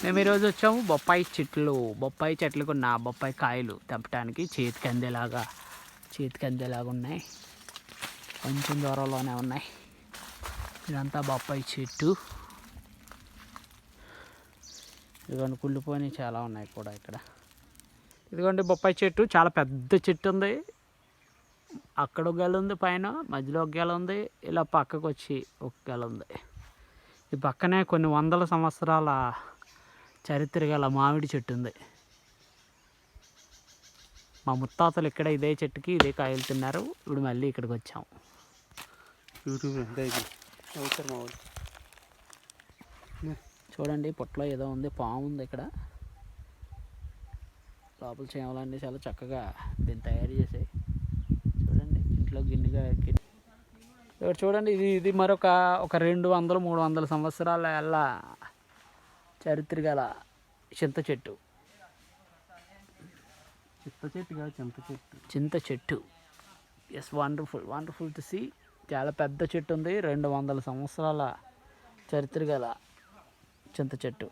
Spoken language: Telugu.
మేము ఈరోజు వచ్చాము బొప్పాయి చెట్లకు ఉన్న బొప్పాయి కాయలు తెంపడానికి. చేతికి అందేలాగా ఉన్నాయి, కొంచెం దూరంలోనే ఉన్నాయి. ఇదంతా బొప్పాయి చెట్టు. ఇదిగోండి కుళ్ళిపోయి చాలా ఉన్నాయి కూడా ఇక్కడ. ఇదిగోండి బొప్పాయి చెట్టు, చాలా పెద్ద చెట్టు ఉంది. అక్కడ ఒక గెల ఉంది, పైన మధ్యలో ఒక గెల ఉంది, ఇలా పక్కకు వచ్చి ఒక గెల ఉంది. ఈ పక్కనే కొన్ని వందల సంవత్సరాల చరిత్ర గల మామిడి చెట్టు ఉంది. మా ముత్తాతలు ఇక్కడ ఇదే చెట్టుకి ఇదే కాయలు తిన్నారు. ఇప్పుడు మళ్ళీ ఇక్కడికి వచ్చాము. చూడండి పొట్టలో ఏదో ఉంది, పాము ఉంది ఇక్కడ. లోపల చేయాలండి చాలా చక్కగా దీన్ని తయారు చేసాయి. చూడండి ఇంట్లో గిన్నెగా ఇక్కడ చూడండి. ఇది మరొక 200-300 సంవత్సరాల చరిత్ర గల చింత చెట్టు. చింత చెట్టు. Yes, wonderful to see. చాలా పెద్ద చెట్టు ఉంది. 200 సంవత్సరాల చరిత్ర గల చింత చెట్టు.